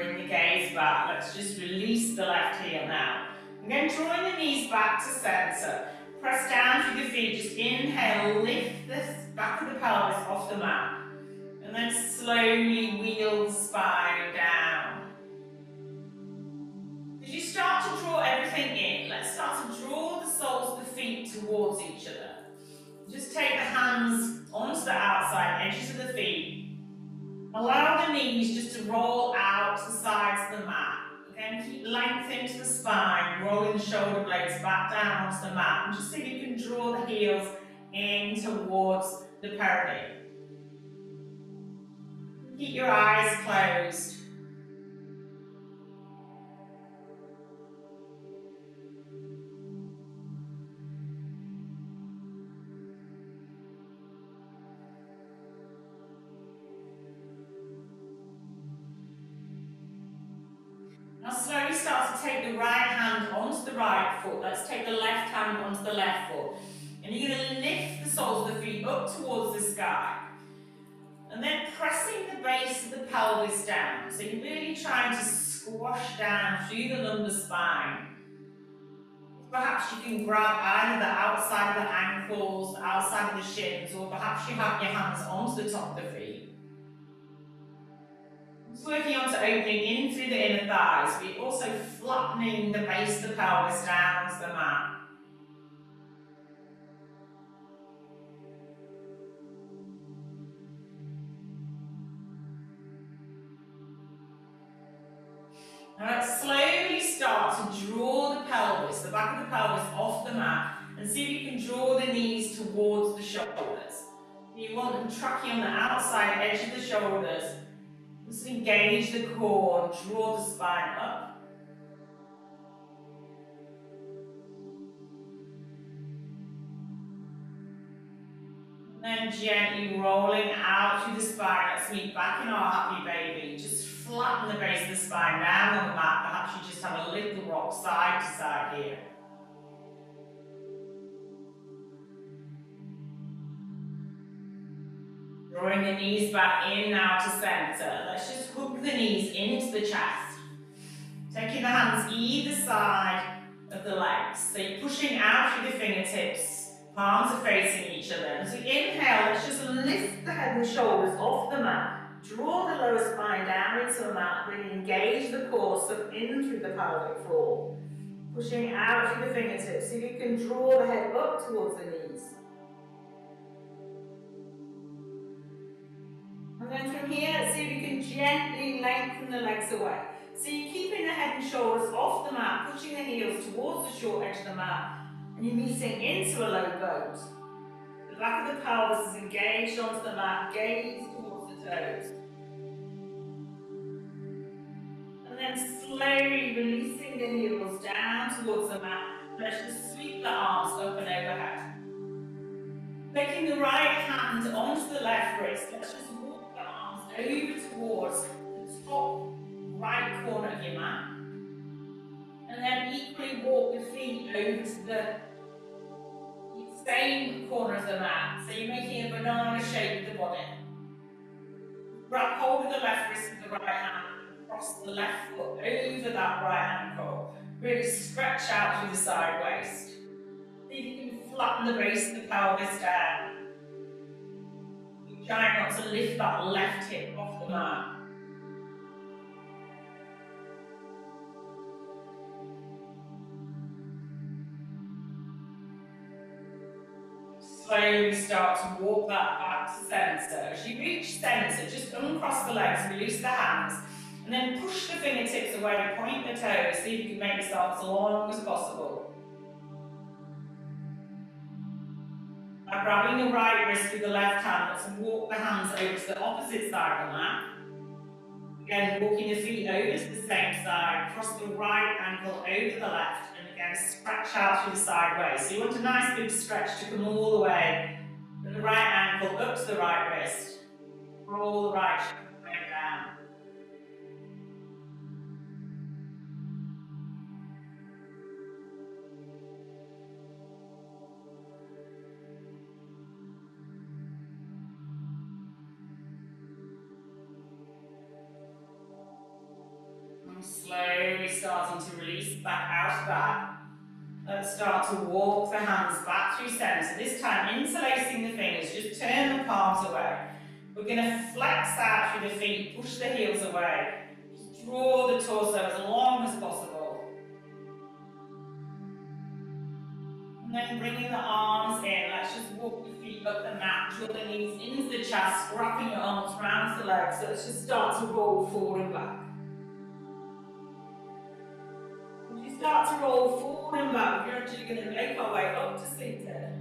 bring the gaze back. Let's just release the left heel now. Again, drawing the knees back to center. Press down through the feet. Just inhale, lift the back of the pelvis off the mat. And then slowly wheel the spine down. As you start to draw everything in, let's start to draw the soles of the feet towards each other. Just take the hands onto the outside edges of the feet. Allow the knees just to roll out to the sides of the mat. Again, keep length into the spine, rolling the shoulder blades back down onto the mat. And just see if you can draw the heels in towards the perineum. Keep your eyes closed. Now slowly start to take the right hand onto the right foot. Let's take the left hand onto the left foot. And you're going to lift the soles of the feet up towards the sky. And then pressing the base of the pelvis down. So you're really trying to squash down through the lumbar spine. Perhaps you can grab either the outside of the ankles, the outside of the shins, or perhaps you have your hands onto the top of the feet. Just working on to opening in through the inner thighs, but also flattening the base of the pelvis down to the mat. Now let's slowly start to draw the pelvis, the back of the pelvis off the mat, and see if you can draw the knees towards the shoulders. You want them tracking on the outside edge of the shoulders. Just engage the core and draw the spine up. And then gently rolling out through the spine. Let's meet back in our happy baby. Just flatten the base of the spine down on the mat. Perhaps you just have a little rock side to side here. Drawing the knees back in now to center. Let's just hook the knees into the chest. Taking the hands either side of the legs. So you're pushing out through the fingertips. Palms are facing each other. As we inhale, let's just lift the head and shoulders off the mat. Draw the lower spine down into the mat. Really engage the core, suck in through the pelvic floor. Pushing out through the fingertips. See if you can draw the head up towards the knees. And then from here, see if you can gently lengthen the legs away. So you're keeping the head and shoulders off the mat, pushing the heels towards the short edge of the mat, and you're meeting into a low boat. The back of the pelvis is engaged onto the mat, gaze towards the toes. And then slowly releasing the heels down towards the mat. Let's just sweep the arms up and overhead. Taking the right hand onto the left wrist, let's just walk the arms over towards the top right corner of your mat. And then equally walk the feet over to the same corner of the mat. So you're making a banana shape with the body. Grab hold of the left wrist with the right hand. Cross the left foot over that right ankle. Really stretch out through the side waist. See if you can flatten the base of the pelvis down. Try not to lift that left hip off the mat. Slowly start to walk that back to center. As you reach center, just uncross the legs, release the hands, and then push the fingertips away, point the toes, see if you can make yourself as long as possible. Now grabbing the right wrist with the left hand, let's walk the hands over to the opposite side of the mat. Again, walking the feet over to the same side, cross the right ankle over the left, and again, stretch out through the side waist. So you want a nice big stretch to come all the way from the right ankle up to the right wrist. Roll the right shoulder blade down. to release back out of that. Let's start to walk the hands back through centre. This time, interlacing the fingers, just turn the palms away. We're going to flex out through the feet, push the heels away. Just draw the torso as long as possible. And then bringing the arms in, let's just walk the feet up the mat, draw the knees into the chest, wrapping your arms around the legs. So let's just start to roll forward and back. Start to roll forward and back. We're actually going to make our way up to center.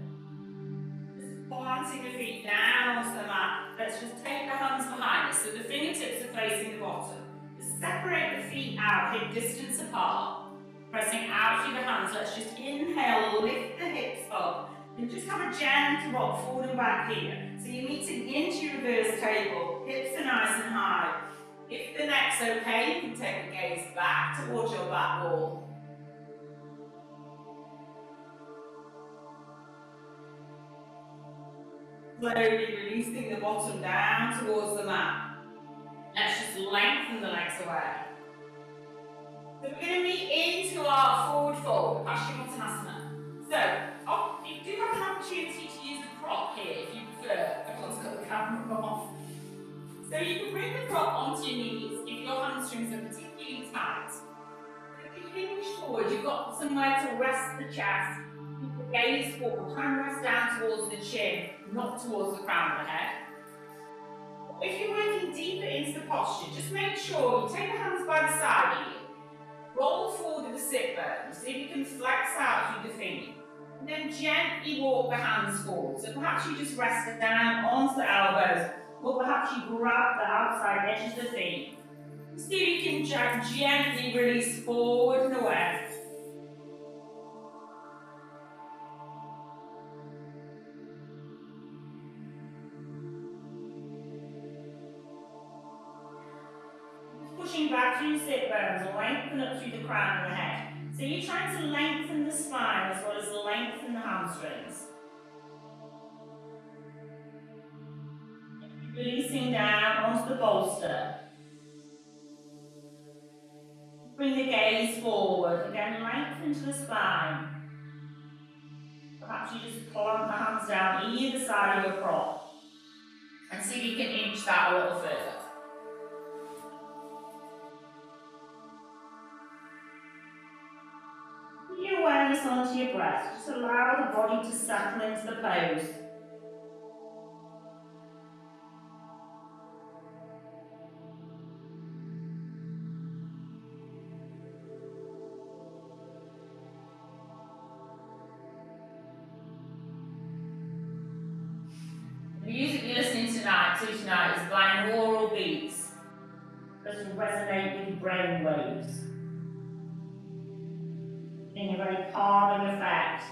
Just planting the feet down onto the mat. Let's just take the hands behind us so the fingertips are facing the bottom. Just separate the feet out, hip distance apart. Pressing out through the hands. Let's just inhale, lift the hips up. And just have a gentle rock forward and back here. So you're meeting into your reverse table. Hips are nice and high. If the neck's okay, you can take the gaze back towards your back wall. Slowly releasing the bottom down towards the mat. Let's just lengthen the legs away. So we're going to meet into our forward fold, Paschimottanasana. So, you do have an opportunity to use a prop here if you prefer. Everyone's got the camera off. So you can bring the prop onto your knees if your hamstrings are particularly tight. If you hinge forward, you've got somewhere to rest the chest. Keep the gaze forward, try and rest down towards the chin, not towards the crown of the head. If you're working deeper into the posture, just make sure you take the hands by the side of you. Roll forward with the sit bones, see if you can flex out through the feet. And then gently walk the hands forward. So perhaps you just rest down onto the elbows, or perhaps you grab the outside edges of the feet. See if you can gently release forward and away. Pushing back through the sit bones, lengthen up through the crown of the head. So you're trying to lengthen the spine as well as lengthen the hamstrings. Releasing down onto the bolster. Bring the gaze forward, again lengthen to the spine. Perhaps you just plant the hands down either side of your prop and see if you can inch that a little further. Put your awareness onto your breath, just allow the body to settle into the pose. The music you're listening to tonight is binaural beats that resonate with brain waves, in a very calming effect.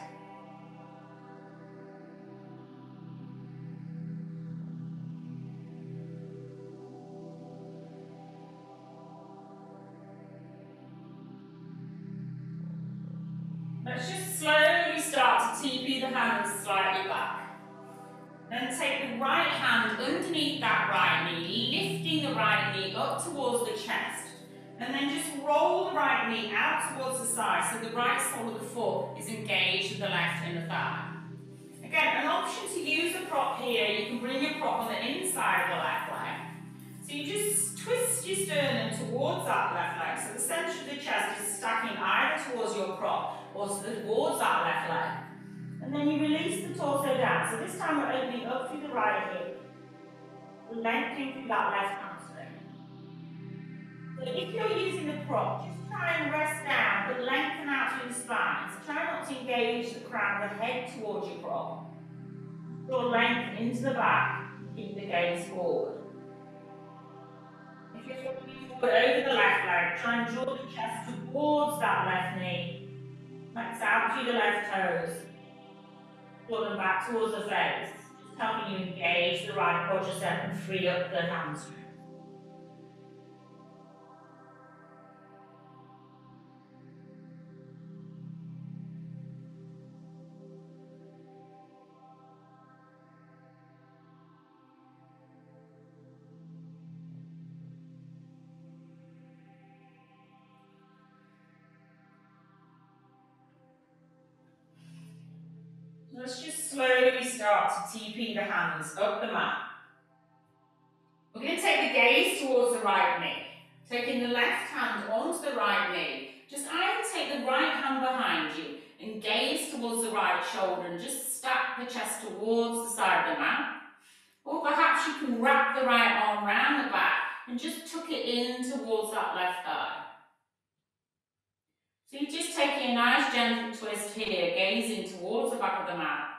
Let's just slowly start to TP the hands slightly back. Then take the right hand underneath that right knee, lifting the right knee up towards the chest. And then just roll the right knee out towards the side so the right sole of the foot is engaged with the left in the thigh. Again, an option to use a prop here, you can bring your prop on the inside of the left leg. So you just twist your sternum towards that left leg, so the centre of the chest is stacking either towards your prop or towards that left leg. And then you release the torso down. So this time we're opening up through the right hip, lengthening through that left hamstring. So if you're using the prop, just try and rest down, but lengthen out through the spine. So try not to engage the crown of the head towards your prop. Draw length into the back, keep the gaze forward. If you're looking forward over the left leg, try and draw the chest towards that left knee. Flex out through the left toes. Draw them back towards the face, just helping you engage the right quadricep and free up the hamstring. slowly start to TP the hands up the mat. We're going to take the gaze towards the right knee. Taking the left hand onto the right knee. Just either take the right hand behind you and gaze towards the right shoulder and just stack the chest towards the side of the mat. Or perhaps you can wrap the right arm around the back and just tuck it in towards that left thigh. So you're just taking a nice gentle twist here, gazing towards the back of the mat.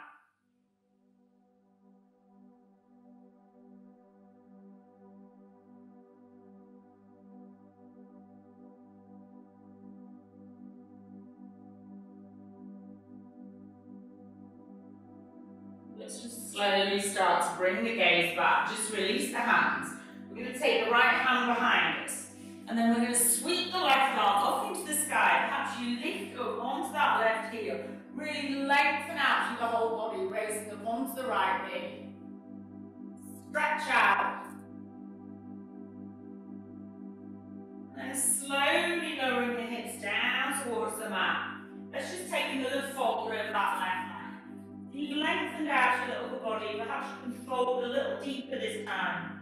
Let's just slowly start to bring the gaze back. Just release the hands. We're going to take the right hand behind us. And then we're going to sweep the left arm up into the sky. Perhaps you lift up onto that left heel. Really lengthen out through the whole body, raising up onto the right knee. Stretch out. And then slowly lowering the hips down towards the mat. Let's just take another fold over that left leg. You've lengthened out your upper body. Perhaps you can fold a little deeper this time.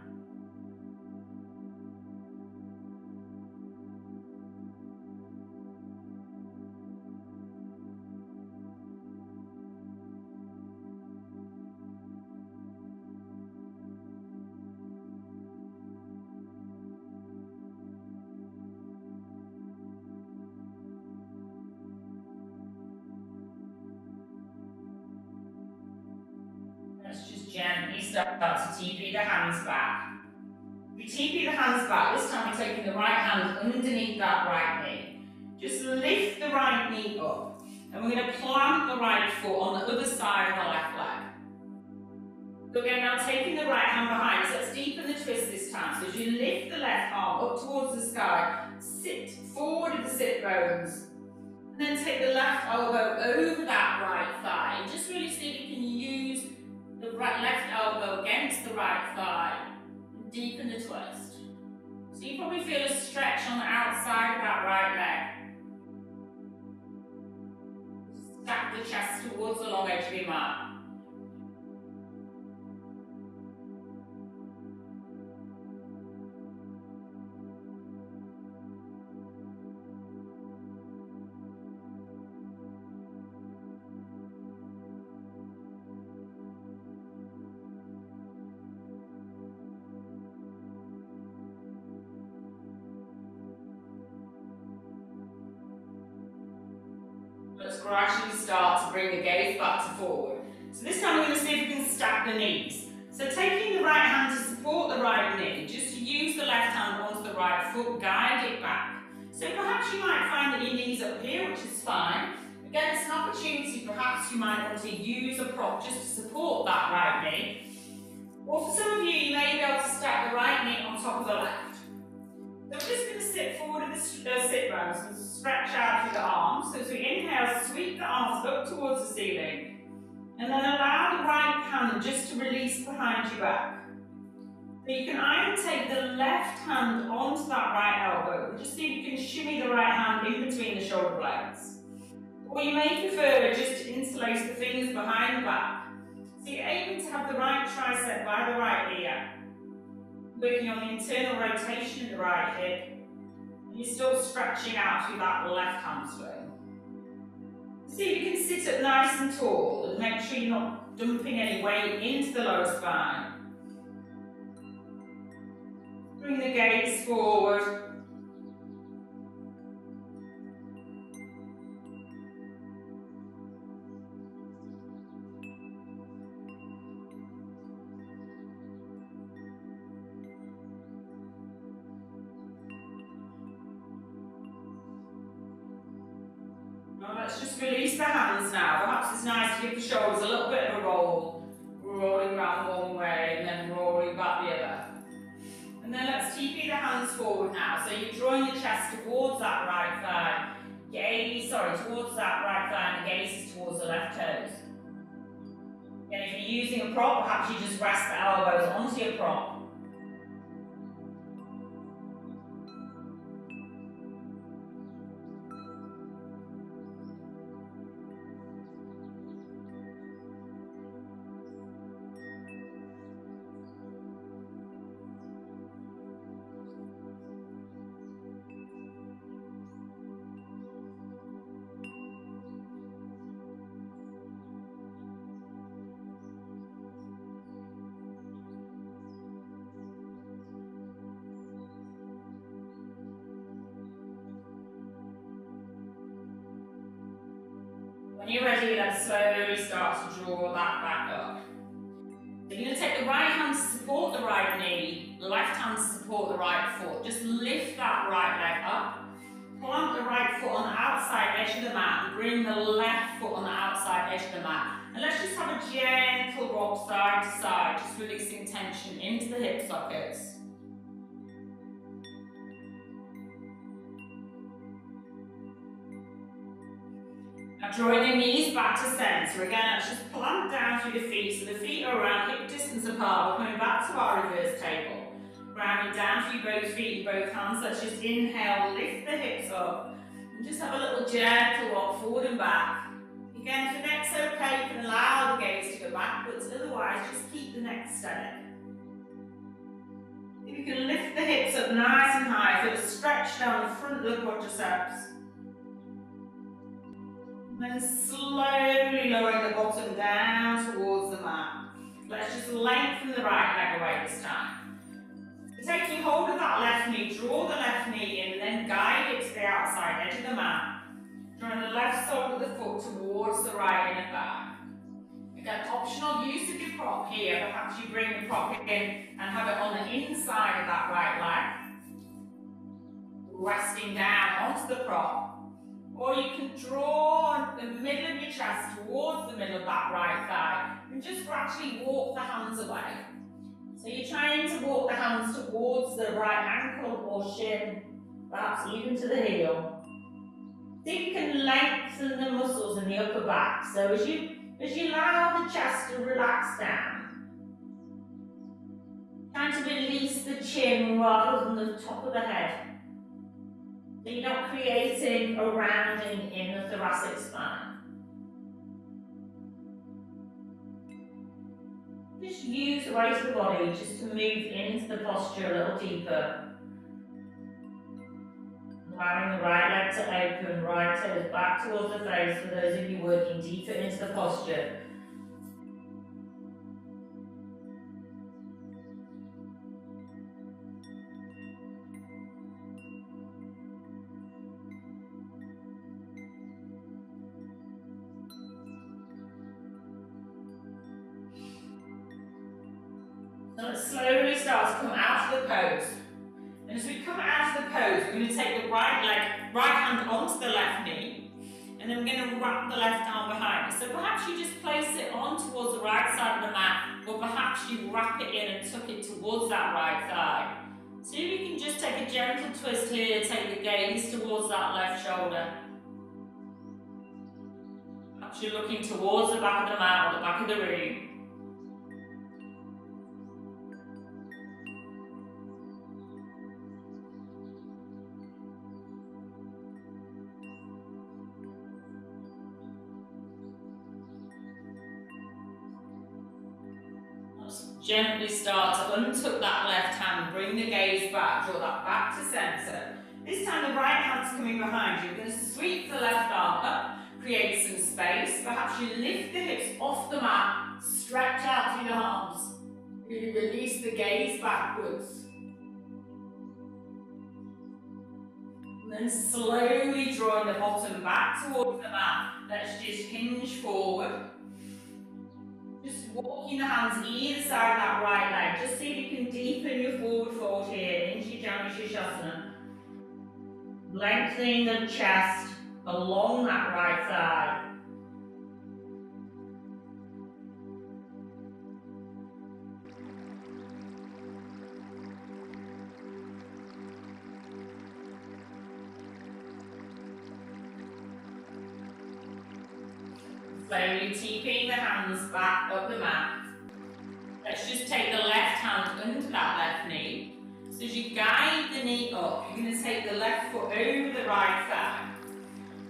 Let's just gently start to TP the hands back. We TP the hands back. This time we're taking the right hand underneath that right knee. Just lift the right knee up. And we're going to plant the right foot on the other side of the left leg. So again, now taking the right hand behind. So let's deepen the twist this time. So as you lift the left arm up towards the sky, sit forward with the sit bones. And then take the left elbow over that right thigh. And just really see if you can use the left elbow against the right thigh. And deepen the twist. So you probably feel a stretch on the outside of that right leg. Stack the chest towards the long edge of your mat. Let's gradually start to bring the gaze back to forward. So this time we're going to see if we can stack the knees. So taking the right hand to support the right knee, just use the left hand onto the right foot, guide it back. So perhaps you might find that your knees are up here, which is fine. Again, it's an opportunity, perhaps you might want to use a prop just to support that right knee. Or for some of you, you may be able to stack the right knee on top of the left. So we're just going to sit forward in the sit bones and stretch out through the arms. So as we inhale, sweep the arms up towards the ceiling. And then allow the right hand just to release behind your back. So you can either take the left hand onto that right elbow and just see if you can shimmy the right hand in between the shoulder blades. Or you may prefer just to interlace the fingers behind the back. So you're able to have the right tricep by the right ear. Working on the internal rotation of the right hip. And you're still stretching out through that left hamstring. See if you can sit up nice and tall and make sure you're not dumping any weight into the lower spine. Bring the gaze forward. Now let's just release the hands now. Perhaps it's nice to give the shoulders a little bit of a roll. Rolling around one way and then rolling back the other. And then let's TP the hands forward now. So you're drawing the chest towards that right thigh. Towards that right thigh, and the gaze is towards the left toes. And if you're using a prop, perhaps you just rest the elbows onto your prop. When you're ready, then slowly start to draw that back up. You're going to take the right hand to support the right knee, the left hand to support the right foot. Just lift that right leg up. Plant the right foot on the outside edge of the mat and bring the left foot on the outside edge of the mat. And let's just have a gentle rock side to side, just releasing tension into the hip sockets. Now drawing the knees back to centre. Again, let's just plant down through the feet so the feet are around hip distance apart. We're coming back to our reverse table. Grounding down through both feet and both hands. Let's just inhale, lift the hips up. And just have a little gentle rock forward and back. Again, if the neck's okay, you can allow the gaze to go backwards. Otherwise, just keep the neck steady. If you can lift the hips up nice and high, feel a stretch down the front of the quadriceps. And then slowly lowering the bottom down towards the mat. Let's just lengthen the right leg away this time. Taking hold of that left knee, draw the left knee in, and then guide it to the outside edge of the mat. Drawing the left sole of the foot towards the right inner thigh. Again, optional use of your prop here. Perhaps you bring the prop in and have it on the inside of that right leg. Resting down onto the prop. Or you can draw the middle of your chest towards the middle of that right thigh. And just gradually walk the hands away. So you're trying to walk the hands towards the right ankle or shin, perhaps even to the heel. See if you can lengthen the muscles in the upper back. So as you allow the chest to relax down, trying to release the chin rather than the top of the head. So you're not creating a rounding in the thoracic spine. Just use the weight of the body just to move into the posture a little deeper. Allowing the right leg to open, right toes back towards the face for those of you working deeper into the posture. So let's slowly start to come out of the pose. And as we come out of the pose, we're going to take the right hand onto the left knee, and then we're going to wrap the left arm behind it. So perhaps you just place it on towards the right side of the mat, or perhaps you wrap it in and tuck it towards that right thigh. So you can just take a gentle twist here, take the gaze towards that left shoulder. Perhaps you're looking towards the back of the mat or the back of the room. Gently start to untuck that left hand, bring the gaze back, draw that back to centre. This time the right hand's coming behind you. You're going to sweep the left arm up, create some space. Perhaps you lift the hips off the mat, stretch out through the arms. Really release the gaze backwards. And then slowly drawing the bottom back towards the mat. Let's just hinge forward. Just walking the hands either side of that right leg. Just see if you can deepen your forward fold here into Janushirsasana. Lengthening the chest along that right thigh. Slowly keeping the hands back up the mat. Let's just take the left hand under that left knee. So as you guide the knee up, you're going to take the left foot over the right thigh.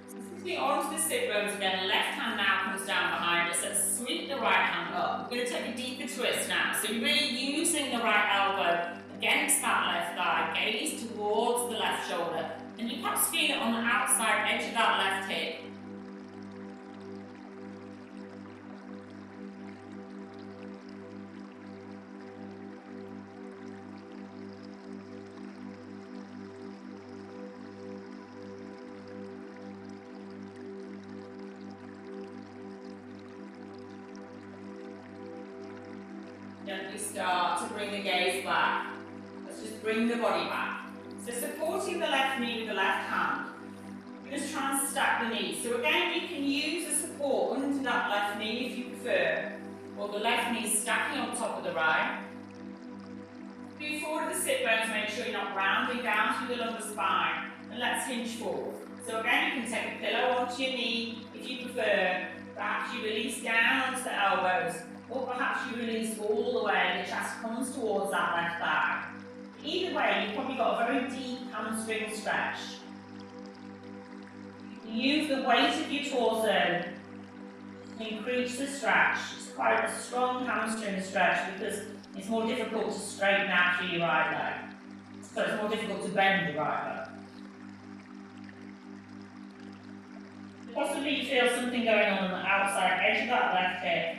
So sitting onto the sit bones again, left hand now comes down behind us. Let's sweep the right hand up. We're going to take a deeper twist now. So you're really using the right elbow against that left thigh, gaze towards the left shoulder. And you perhaps feel it on the outside edge of that left hip. Gently start to bring the gaze back. Let's just bring the body back. So supporting the left knee with the left hand. Just try and stack the knees. So again, you can use a support under that left knee if you prefer. Or the left knee stacking on top of the right. Move forward with the sit bones, make sure you're not rounding down through the lumbar spine. And let's hinge forward. So again, you can take a pillow onto your knee if you prefer. Perhaps you release down onto the elbows. Or perhaps you release all the way and the chest comes towards that left thigh. Either way, you've probably got a very deep hamstring stretch. Use the weight of your torso to increase the stretch. It's quite a strong hamstring stretch because it's more difficult to straighten out through your right leg. So it's more difficult to bend your right leg. Possibly you feel something going on the outside edge of that left hip.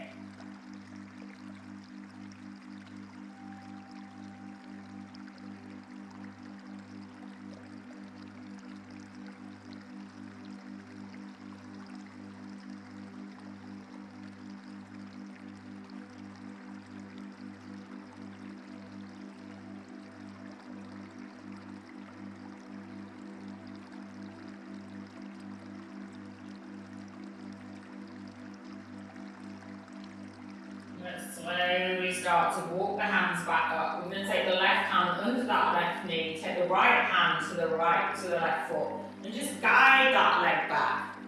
Let's slowly start to walk the hands back up. We're going to take the left hand under that left knee, take the right hand to the left foot, and just guide that leg back.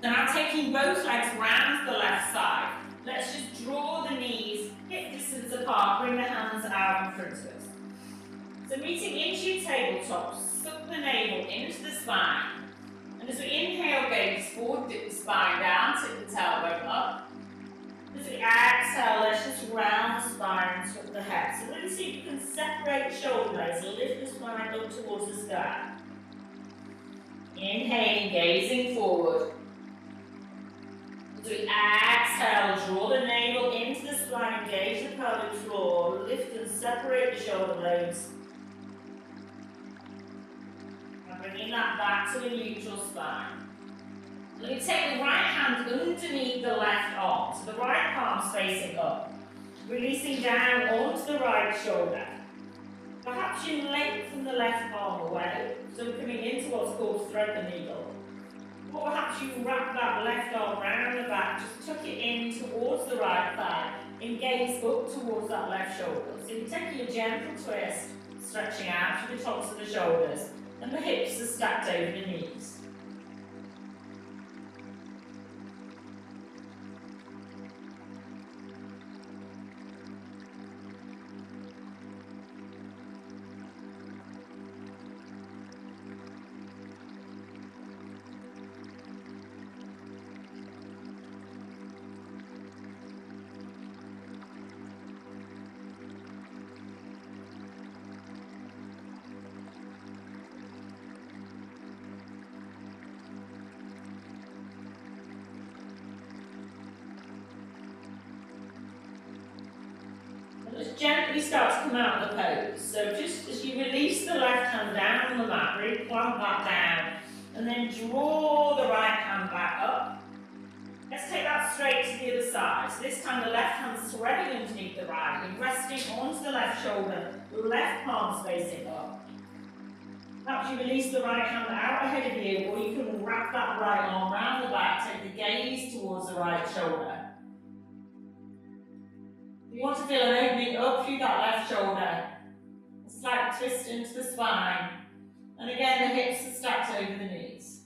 Now taking both legs round to the left side, let's just draw the knees hip distance apart, bring the hands out in front of us. So meeting into your tabletop, suck the navel into the spine, and as we inhale, gaze forward, dip the spine down, tip the tailbone up. As we exhale, let's just round the spine and tuck the head. So really see if you can separate the shoulder blades, lift the spine up towards the sky. Inhaling, gazing forward. As we exhale, draw the navel into the spine, engage the pelvic floor, lift and separate the shoulder blades. And bringing that back to the neutral spine. Then we take the right hand underneath the left arm, so the right palm's facing up, releasing down onto the right shoulder. Perhaps you lengthen the left arm away, so we're coming into what's called thread the needle. Or perhaps you wrap that left arm round the back, just tuck it in towards the right thigh, and gaze up towards that left shoulder. So you're taking a gentle twist, stretching out through the tops of the shoulders, and the hips are stacked over the knees. Just gently start to come out of the pose. So just as you release the left hand down on the mat, really plant that down, and then draw the right hand back up. Let's take that straight to the other side. So this time the left hand's threading underneath the right, and resting onto the left shoulder, left palm's facing up. Perhaps you release the right hand out ahead of you, or you can wrap that right arm around the back, take the gaze towards the right shoulder. You want to feel an opening up through that left shoulder, a slight twist into the spine, and again the hips are stacked over the knees.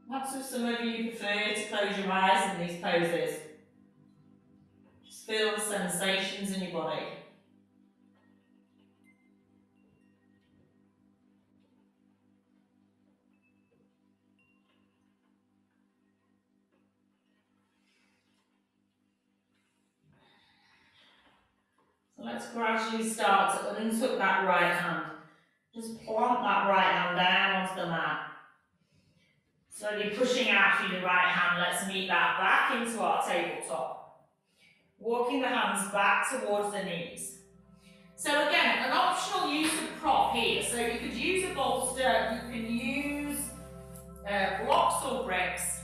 Perhaps if some of you prefer to close your eyes in these poses, feel the sensations in your body. So let's gradually start to untuck that right hand. Just plant that right hand down onto the mat. Slowly pushing out through the right hand, let's meet that back into our tabletop. walking the hands back towards the knees. So again, an optional use of prop here. So you could use a bolster, you can use blocks or bricks.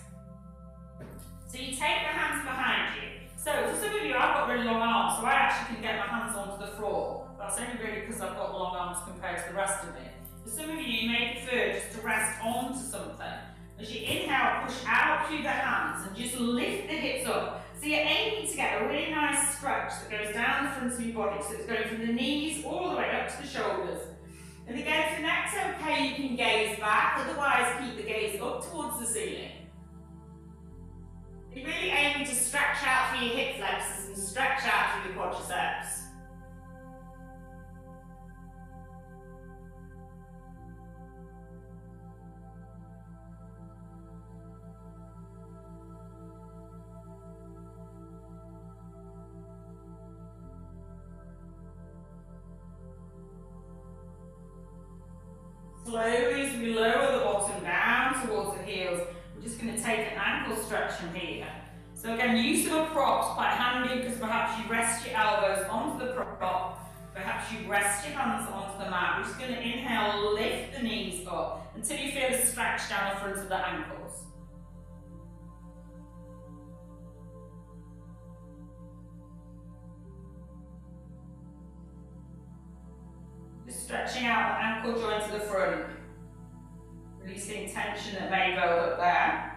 So you take the hands behind you. So for some of you, I've got really long arms, so I actually can get my hands onto the floor. That's only really because I've got long arms compared to the rest of me. For some of you, you may prefer just to rest onto something. As you inhale, push out through the hands and just lift the hips up. So you're aiming to get a really nice stretch that goes down the front of your body. So it's going from the knees all the way up to the shoulders. And again, if the neck's okay, you can gaze back. Otherwise, keep the gaze up towards the ceiling. You're really aiming to stretch out through your hip flexors and stretch out through the quadriceps. Slowly, as we lower the bottom down towards the heels, we're just going to take an ankle stretch from here. So again, use of a prop is quite handy because perhaps you rest your elbows onto the prop, perhaps you rest your hands onto the mat. We're just going to inhale, lift the knees up until you feel a stretch down the front of the ankles. Just stretching out the ankle joint to the front, releasing tension that may build up there.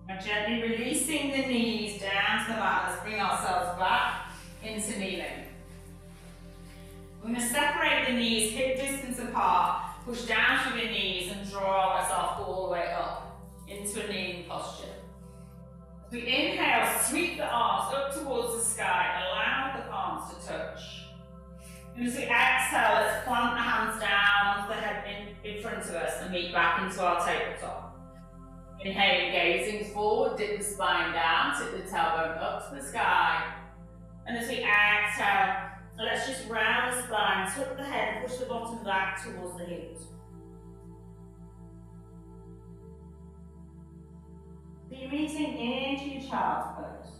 And gently releasing the knees down to the mat. Let's bring ourselves back into kneeling. We're going to separate the knees hip distance apart, push down through the knees and draw ourselves all the way up into a kneeling posture. As we inhale, sweep the arms up towards the sky, allow the palms to touch. And as we exhale, let's plant the hands down, the head in front of us and meet back into our tabletop. Inhaling, gazing forward, dip the spine down, tip the tailbone up to the sky. And as we exhale, let's just round the spine, tuck the head, push the bottom back towards the heels. So you're meeting into your child's pose.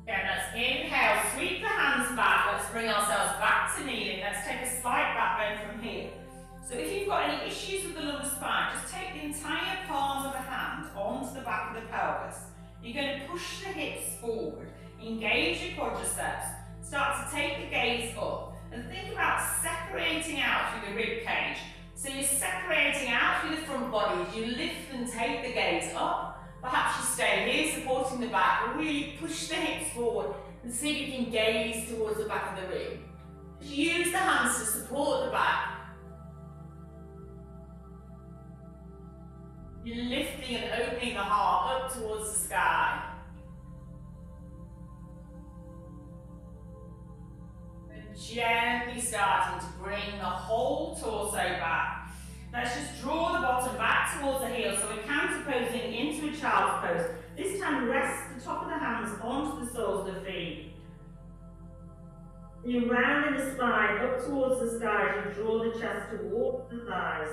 Again, let's inhale, sweep the hands back, let's bring ourselves back to kneeling. Let's take a slight back bend from here. So if you've got any issues with the lumbar spine, just take the entire palm of the hand onto the back of the pelvis. You're going to push the hips forward, engage your quadriceps, start to take the gaze up, and think about separating out through the rib cage. So you're separating out through the front body as you lift and take the gaze up. Perhaps you stay here supporting the back, or really push the hips forward and see if you can gaze towards the back of the rib. Just use the hands to support the back. You're lifting and opening the heart up towards the sky. And gently starting to bring the whole torso back. Let's just draw the bottom back towards the heel, so we're counterposing into a child's pose. This time rest the top of the hands onto the soles of the feet. You're rounding the spine up towards the sky as you draw the chest towards the thighs.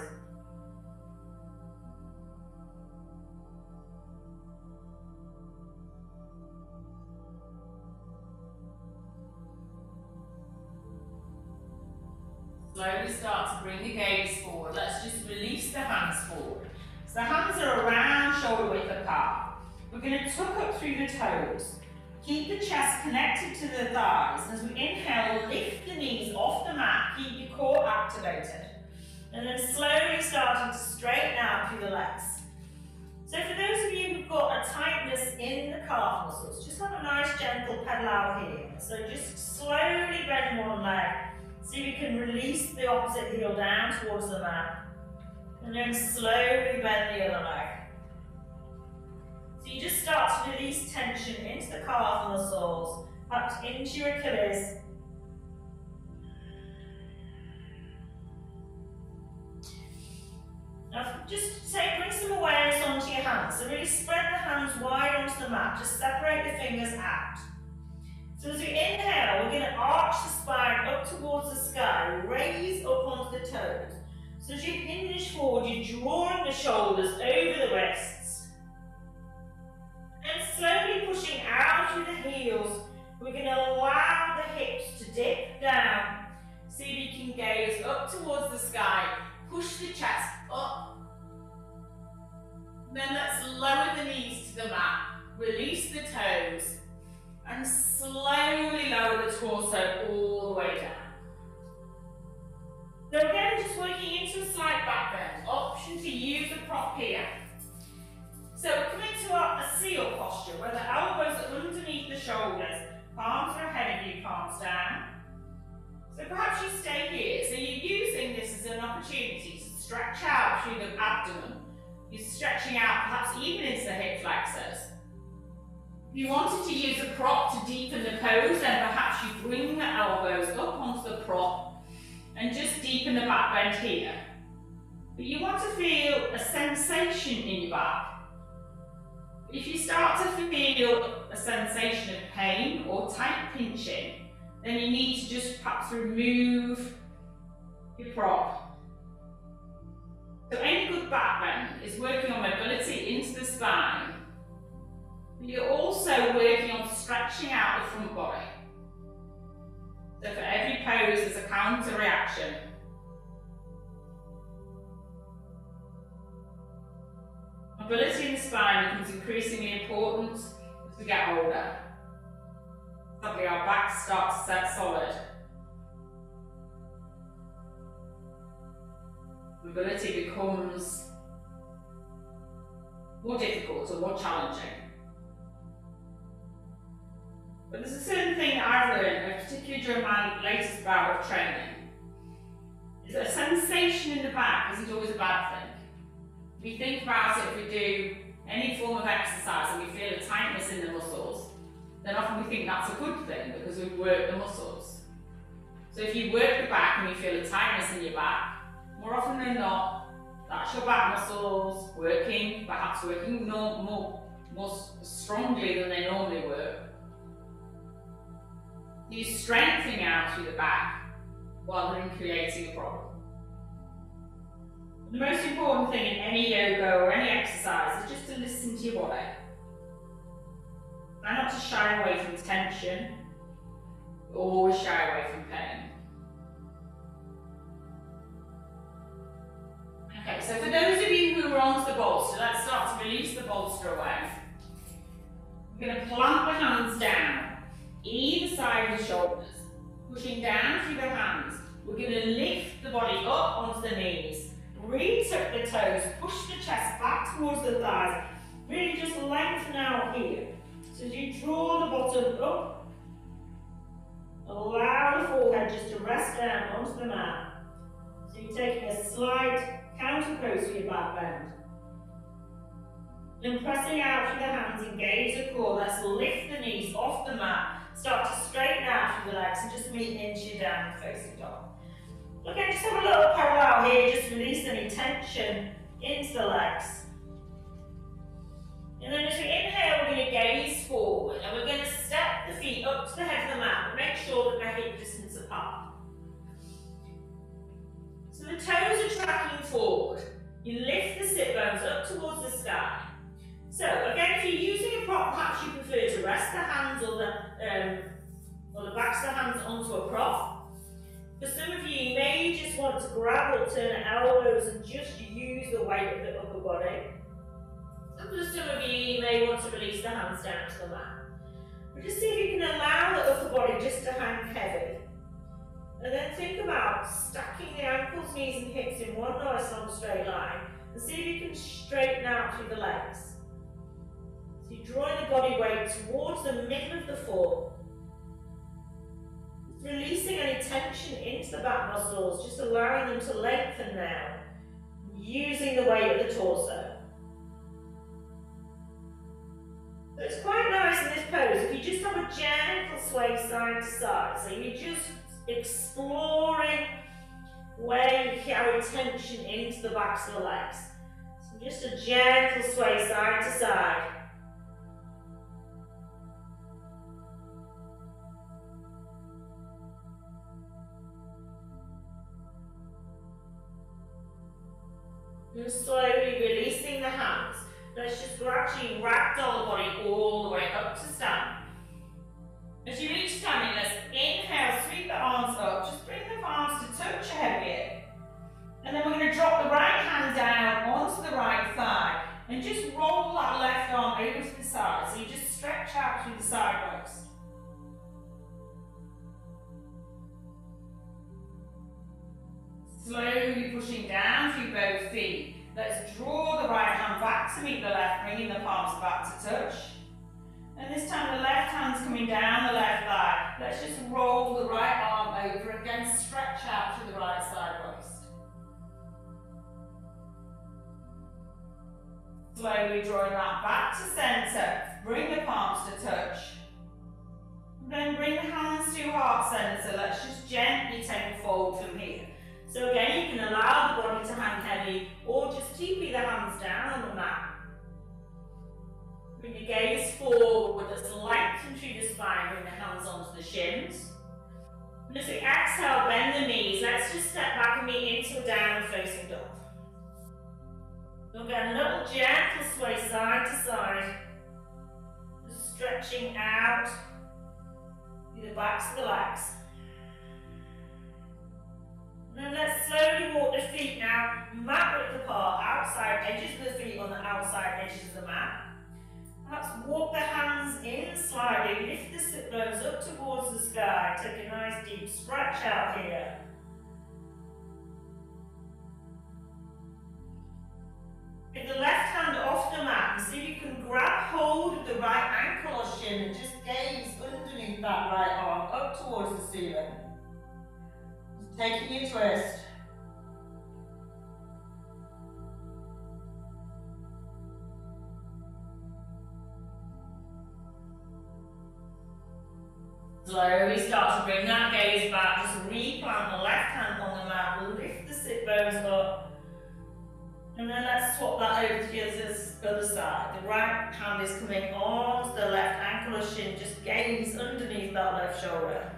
Slowly start to bring the gaze forward. Let's just release the hands forward. So the hands are around shoulder width apart. We're going to tuck up through the toes. Keep the chest connected to the thighs. As we inhale, lift the knees off the mat. Keep your core activated. And then slowly starting to straighten out through the legs. So for those of you who've got a tightness in the calf muscles, just have a nice gentle pedal out here. So just slowly bend one leg. See if you can release the opposite heel down towards the mat. And then slowly bend the other leg. So you just start to release tension into the calf muscles, up into your Achilles. Now just bring some awareness on hands. So really spread the hands wide onto the mat. Just separate the fingers out. So as you inhale, we're going to arch the spine up towards the sky. Raise up onto the toes. So as you hinge forward, you're drawing the shoulders over the wrists. And slowly pushing out through the heels, we're going to allow the hips to dip down. See if you can gaze up towards the sky. Push the chest up. Then let's lower the knees to the mat. Release the toes. And slowly lower the torso all the way down. So again, just working into a slight back bend. Option to use a prop here. So we're coming to a seal posture where the elbows are underneath the shoulders. Palms are ahead of you, palms down. So perhaps you stay here. So you're using this as an opportunity to stretch out through the abdomen. You're stretching out perhaps even into the hip flexors. If you wanted to use a prop to deepen the pose, then perhaps you bring the elbows up onto the prop and just deepen the back bend here. But you want to feel a sensation in your back. If you start to feel a sensation of pain or tight pinching, then you need to just perhaps remove your prop. So any good back bend is working on mobility into the spine. You're also working on stretching out the front body. So for every pose, there's a counter reaction. Mobility in the spine becomes increasingly important as we get older. Suddenly our backs start to set solid. Mobility becomes more difficult or more challenging. But there's a certain thing that I've learned, particularly during my latest bout of training, is that a sensation in the back isn't always a bad thing. If we think about it, if we do any form of exercise and we feel a tightness in the muscles, then often we think that's a good thing because we've worked the muscles. So if you work the back and you feel a tightness in your back, more often than not, that's your back muscles working, perhaps working more strongly than they normally work. You're strengthening out through the back rather than creating a problem. The most important thing in any yoga or any exercise is just to listen to your body. Try not to shy away from tension, but always shy away from pain. Okay, so for those of you who are onto the bolster, let's start to release the bolster away. We're going to plant the hands down, either side of the shoulders, pushing down through the hands. We're going to lift the body up onto the knees, retuck the toes, push the chest back towards the thighs, really just lengthen out here. So as you draw the bottom up, allow the forehead just to rest down onto the mat. So you're taking a slight counter pose for your back bend. Then pressing out through the hands, engage the core. Let's lift the knees off the mat. Start to straighten out through the legs and just meet inch you down facing dog. Okay, just have a little parallel here. Just release any tension into the legs. And then as we inhale, we're going to gaze forward and we're going to step the feet up to the head of the mat and make sure that they're hip distance apart. So the toes are tracking forward. You lift the sit bones up towards the sky. So again, if you're using a prop, perhaps you prefer to rest the hands or the backs of the hands onto a prop. For some of you, you may just want to grab or turn the elbows and just use the weight of the upper body. And for some of you, you may want to release the hands down to the mat. But just see if you can allow the upper body just to hang heavy. And then think about stacking the ankles, knees and hips in one nice long straight line. And see if you can straighten out through the legs. So you're drawing the body weight towards the middle of the foot. Releasing any tension into the back muscles, just allowing them to lengthen now. Using the weight of the torso. So it's quite nice in this pose if you just have a gentle sway side to side. So you're just exploring where you carry tension into the backs of the legs. So Just a gentle sway side to side. And slowly releasing the hands. Let's just gradually ragdoll the body all the way up to stand. As you reach standing, let's inhale, sweep the arms up. Just bring the palms to touch your head here. And then we're going to drop the right hand down onto the right thigh. And just roll that left arm over to the side. So you just stretch out through the side waist. Slowly pushing down through both feet. Let's draw the right hand back to meet the left, bringing the palms back to touch. And this time the left hand's coming down the left thigh. Let's just roll the right arm over. Again, stretch out through the right side waist. Slowly drawing that back to centre. Bring the palms to touch. And then bring the hands to heart centre. Let's just gently take a fold from here. So again, you can allow the body to hang heavy or just TP the hands down on the mat. Bring the gaze forward, let's lengthen through the spine, bring the hands onto the shins. And as we exhale, bend the knees. Let's just step back and meet into a downward facing dog. We'll get a little gentle sway side to side. Just stretching out through the backs of the legs. And then let's slowly walk the feet now, mat width apart, outside edges of the feet on the outside edges of the mat. Perhaps walk the hands in slightly, lift the sit bones up towards the sky. Take a nice deep stretch out here. Bring the left hand off the mat and see if you can grab hold of the right ankle or shin and just gaze underneath that right arm up towards the ceiling. Just taking your twist. Slowly start to bring that gaze back, just replant the left hand on the mat, lift the sit bones up, and then let's swap that over to the other side. The right hand is coming onto the left ankle or shin, just gaze underneath that left shoulder.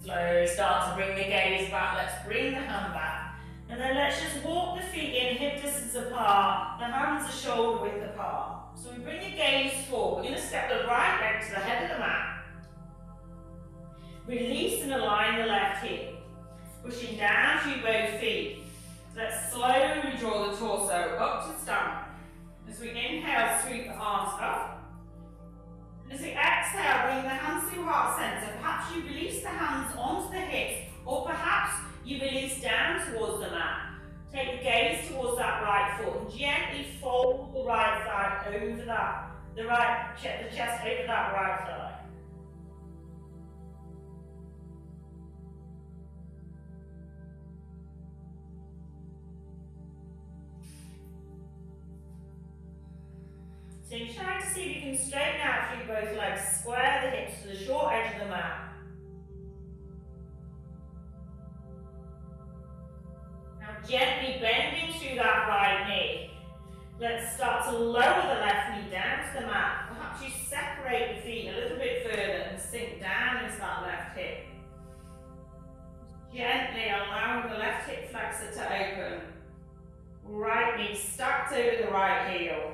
Slowly start to bring the gaze back, let's bring the hand back. And then let's just walk the feet in hip distance apart, the hands are shoulder width apart. So we bring the gaze forward, we're going to step the right leg to the head of the mat. Release and align the left hip. Pushing down through both feet. Let's slowly draw the torso up to stand. As we inhale, sweep the arms up. And as we exhale, bring the hands to heart centre. Perhaps you release the hands onto the hips, or perhaps you release down towards the mat. Take the gaze towards that right foot and gently fold the right thigh over that, the chest over that right thigh. So you're trying to see if you can straighten out through both legs, square the hips to the short edge of the mat. Now gently bending through that right knee. Let's start to lower the left knee down to the mat. Perhaps you separate the feet a little bit further and sink down into that left hip. Gently allowing the left hip flexor to open. Right knee stacked over the right heel.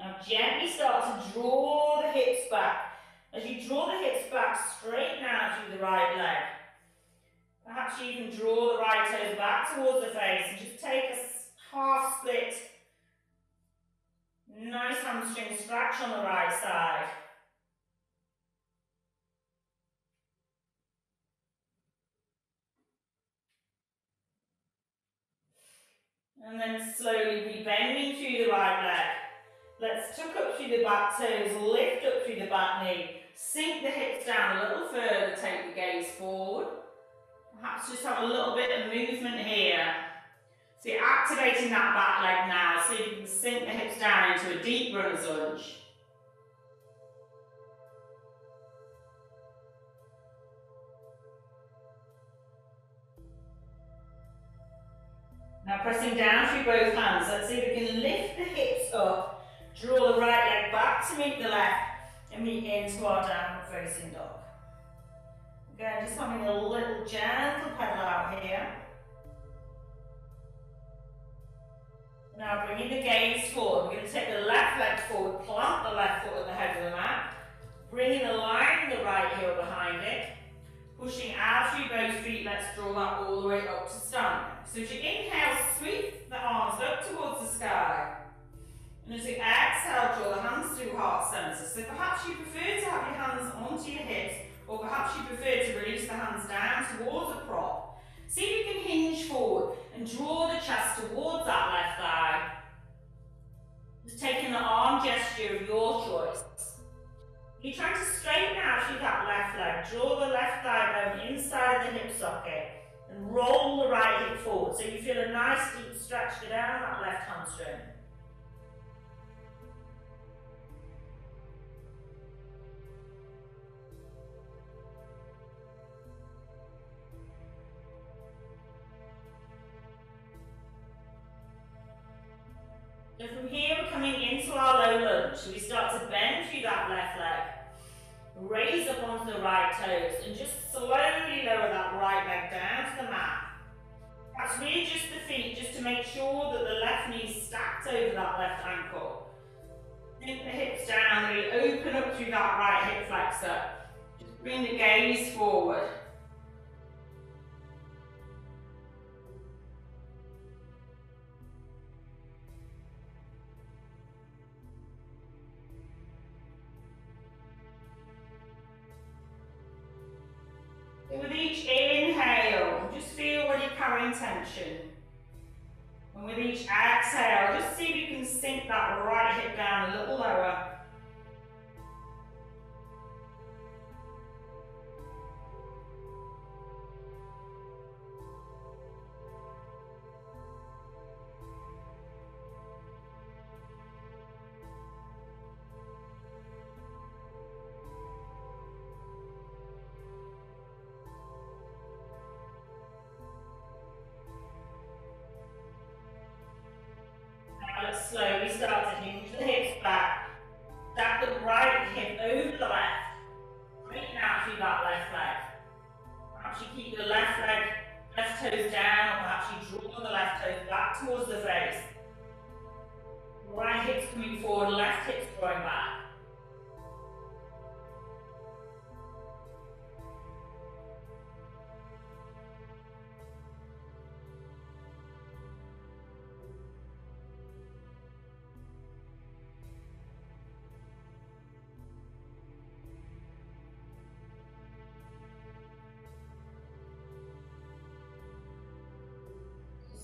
Now gently start to draw the hips back. As you draw the hips back, straighten out through the right leg. Perhaps you can draw the right toes back towards the face and just take a half split. Nice hamstring stretch on the right side. And then slowly re-bending through the right leg. Let's tuck up through the back toes, lift up through the back knee, sink the hips down a little further, take the gaze forward. Perhaps just have a little bit of movement here. So you're activating that back leg now, so you can sink the hips down into a deep runner's lunge. Now pressing down through both hands, let's see if we can lift the hips up, draw the right leg back to meet the left, and meet into our downward facing dog. Again, just having a little gentle pedal out here. Now bringing the gaze forward, we're going to take the left leg forward, plant the left foot at the head of the mat, bringing the line the right heel behind it, pushing out through both feet, let's draw that all the way up to standing. So as you inhale, sweep the arms up towards the sky. And as you exhale, draw the hands through heart center. So perhaps you prefer to have your hands onto your hips, or perhaps you prefer to release the hands down towards a prop. See if you can hinge forward and draw the chest towards that left thigh. Just taking the arm gesture of your choice. You're trying to straighten out through that left leg. Draw the left thigh bone inside of the hip socket and roll the right hip forward so you feel a nice deep stretch go down that left hamstring. So from here we're coming into our low lunge. So we start to bend through that left leg, raise up onto the right toes and just slowly lower that right leg down to the mat. Perhaps readjust the feet just to make sure that the left knee is stacked over that left ankle. Sink the hips down, really open up through that right hip flexor. Just bring the gaze forward. With each inhale, just feel where you're carrying tension. And with each exhale, just see if you can sink that right hip down a little lower. Let's slowly start to hinge the hips back. Stack the right hip over the left. Straighten out through that left leg. Perhaps you keep the left leg, left toes down, or perhaps you draw the left toes back towards the face. Right hips coming forward, left hips drawing back.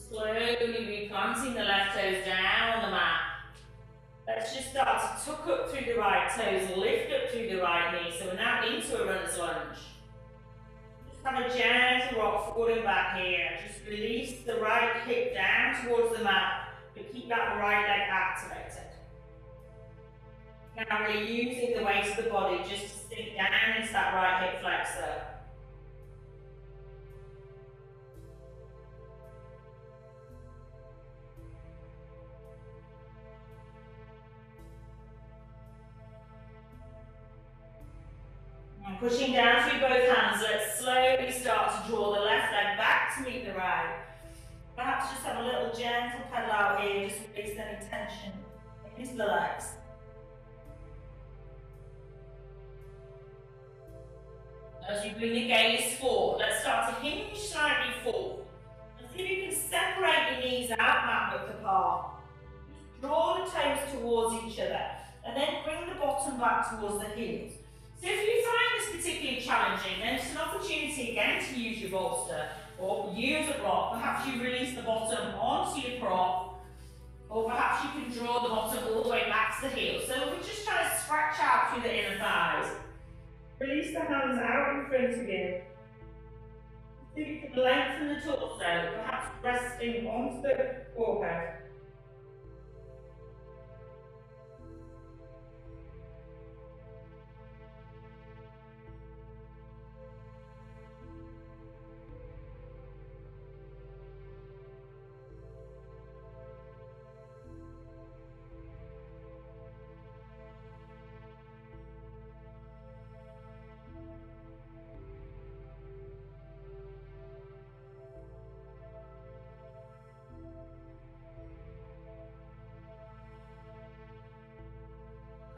Slowly replanting the left toes down on the mat. Let's just start to tuck up through the right toes, lift up through the right knee. So we're now into a runner's lunge. Just have a gentle rock forward and back here. Just release the right hip down towards the mat, but keep that right leg activated. Now really using the weight of the body just to sink down into that right hip flexor. And pushing down through both hands, let's slowly start to draw the left leg back to meet the right. Perhaps just have a little gentle pedal out here, just release any tension into the legs. As you bring the gaze forward, let's start to hinge slightly forward. And see if you can separate your knees out mat width apart. Just draw the toes towards each other, and then bring the bottom back towards the heels. So if you find this particularly challenging, then it's an opportunity again to use your bolster. or use a block. Perhaps you release the bottom onto your prop, or perhaps you can draw the bottom all the way back to the heel. So we're just trying to stretch out through the inner thighs. Release the hands out in front of you. So you can lengthen the torso, perhaps resting onto the forehead.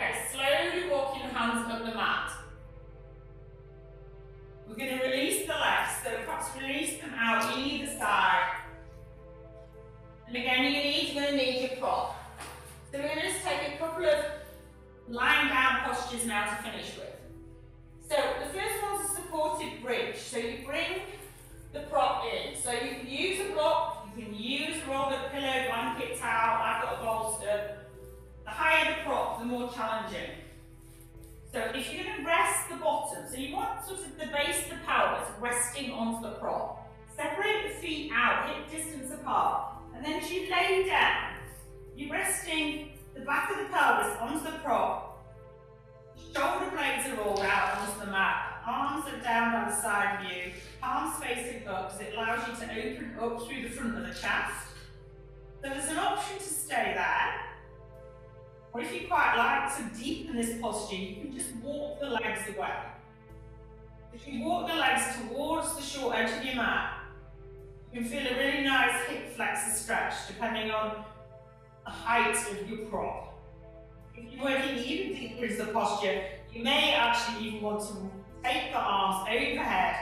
Okay, slowly walking your hands up the mat. We're going to release the legs, so perhaps release them out either side. And again, you're going to need your prop. So we're going to just take a couple of lying down postures now to finish with. So the first one's a supported bridge. So you bring the prop in. So you can use a block, you can use rolled up pillow, blanket, towel. I've got a bolster. The higher the prop, the more challenging. So if you're going to rest the bottom, so you want sort of the base of the pelvis resting onto the prop. Separate the feet out, hip distance apart. And then as you lay down, you're resting the back of the pelvis onto the prop. Shoulder blades are rolled out onto the mat. Arms are down by the side of you. Palms facing up because it allows you to open up through the front of the chest. So there's an option to stay there. Or if you quite like to deepen this posture, you can just walk the legs away. If you walk the legs towards the short edge of your mat, you can feel a really nice hip flexor stretch depending on the height of your prop. If you're working even deeper into the posture, you may actually even want to take the arms overhead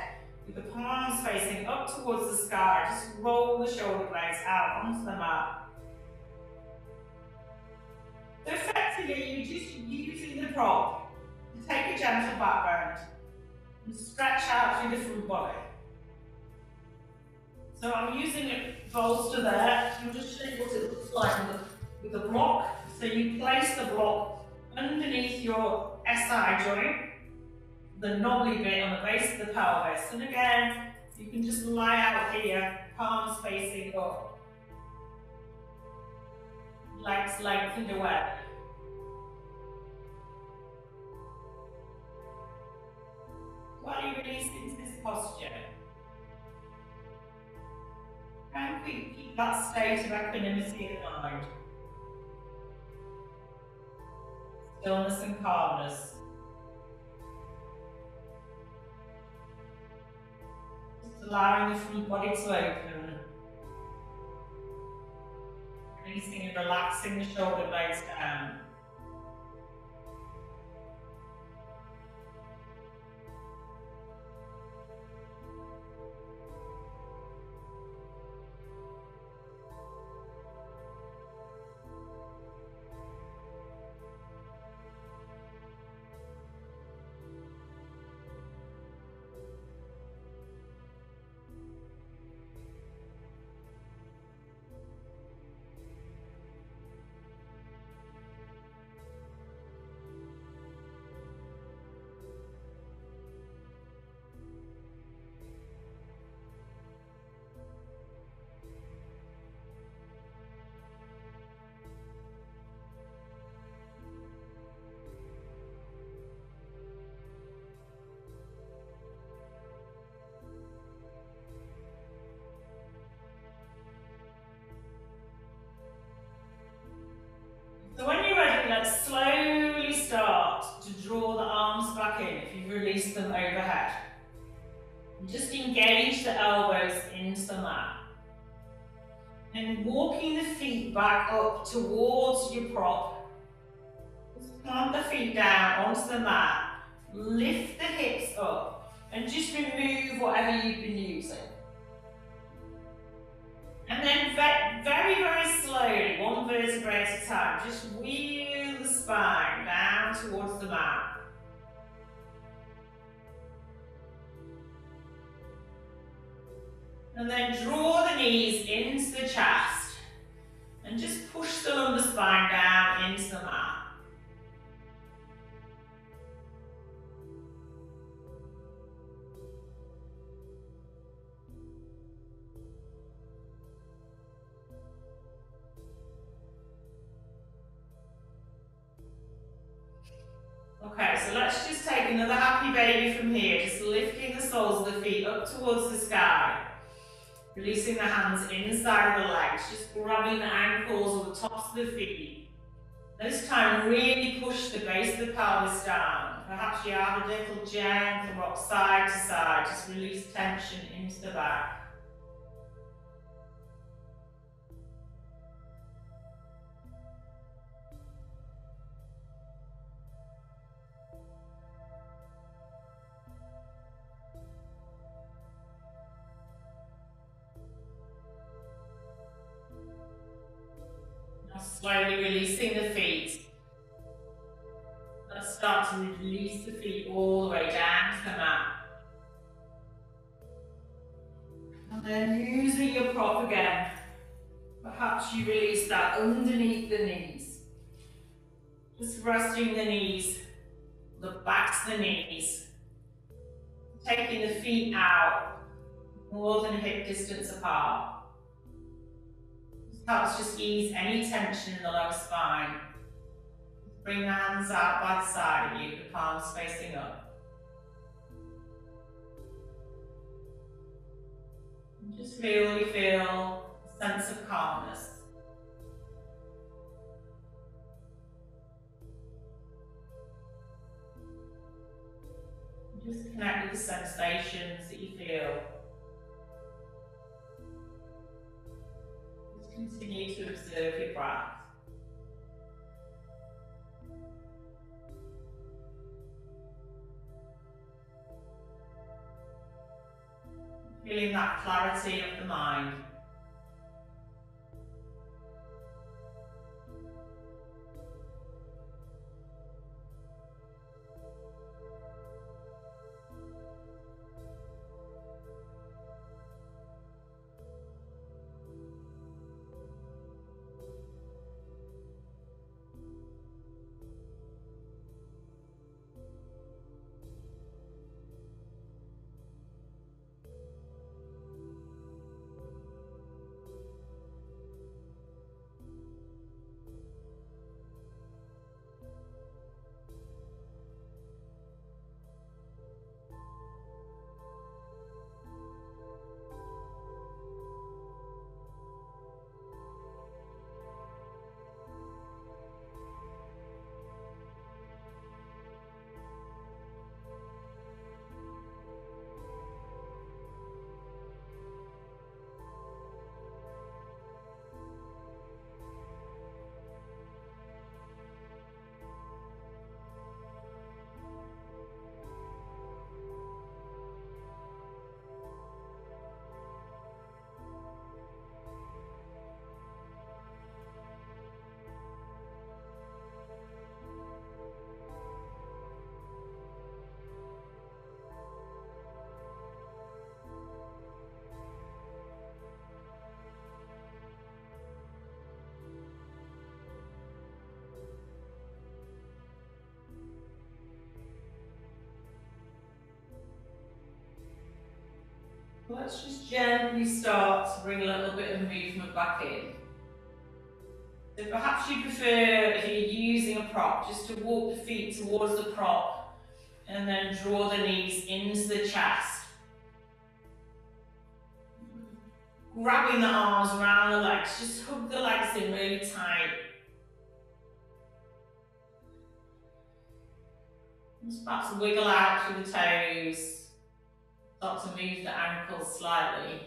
with the palms facing up towards the sky. Just roll the shoulder blades out onto the mat. So effectively, you're just using the prop to take a gentle back bend and stretch out through the front body. So I'm using a bolster there. I'm just showing what it looks like with the block. So you place the block underneath your SI joint, the knobbly bit on the base of the pelvis. And again, you can just lie out here, palms facing up. Legs lengthened away. While you release into this posture, try and keep that state of equanimity in mind. Stillness and calmness. Just allowing the front body to open. Releasing and relaxing the shoulder blades down. So when you're ready, let's slowly start to draw the arms back in if you've released them overhead. And just engage the elbows into the mat. And walking the feet back up towards your prop. Just plant the feet down onto the mat. Lift the hips up and just remove whatever you've been using. And then very, very slowly, one vertebrae at a time, just wheel the spine down towards the mat. And then draw the knees into the chest and just push the lumbar spine down into the mat. Okay, so let's just take another happy baby from here, just lifting the soles of the feet up towards the sky. Releasing the hands inside of the legs, just grabbing the ankles or the tops of the feet. This time, really push the base of the pelvis down. Perhaps you have a little gentle rock side to side, just release tension into the back. Now slowly releasing the feet. Let's start to release the feet all the way down to the mat. And then using your prop again, perhaps you release that underneath the knees. Just resting the knees, the backs of the knees. Taking the feet out, more than hip distance apart. This helps just ease any tension in the lower spine. Bring the hands out by the side of you, the palms facing up. And just really feel a sense of calmness. Just connect with the sensations that you feel. Just continue to observe your breath. Feeling that clarity of the mind. Let's just gently start to bring a little bit of movement back in. So perhaps you prefer, if you're using a prop, just to walk the feet towards the prop and then draw the knees into the chest. Grabbing the arms around the legs, just hug the legs in really tight. Just perhaps wiggle out through the toes. Start to move the ankles slightly.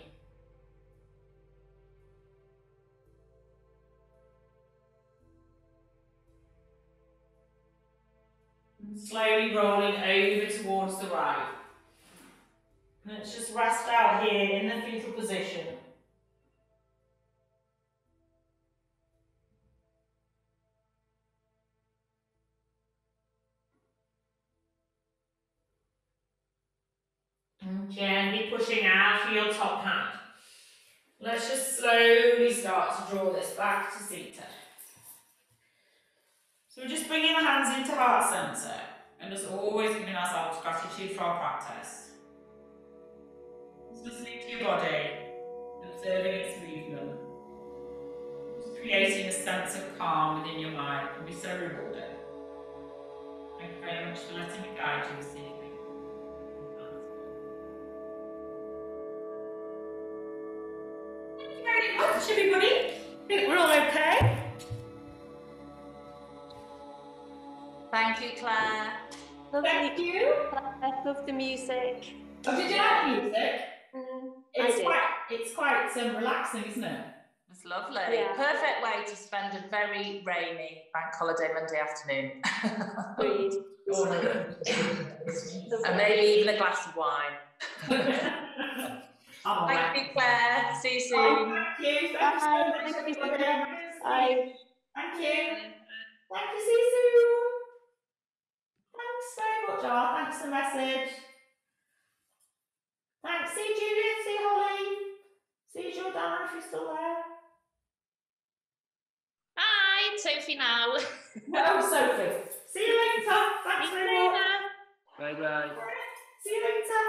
And slowly rolling over towards the right. And let's just rest out here in the fetal position. And gently pushing out for your top hand. Let's just slowly start to draw this back to seated. So we're just bringing the hands into heart centre and just always giving ourselves gratitude for our practice. Just listening to your body, observing its movement. Just creating a sense of calm within your mind can be so rewarding. Thank you very much for letting me guide you this evening. Thank you very much, everybody. I think we're all okay. Thank you, Claire. Thank you. I love the music. Oh, did you like the music? It's quite relaxing, isn't it? It's lovely. Yeah. Perfect way to spend a very rainy bank holiday Monday afternoon. Agreed. And maybe even a glass of wine. Thank you, Claire. See you soon. Thank you. Bye. Thank you so much. Bye. Thank you. Thank you. See you soon. Thanks very much, thanks for the message. Thanks. See you, Judith. See you, Holly. See you, Jordana, if you're still there. Hi, Sophie now. No, Sophie. See you later. Thanks very much. Later. Bye bye. See you later.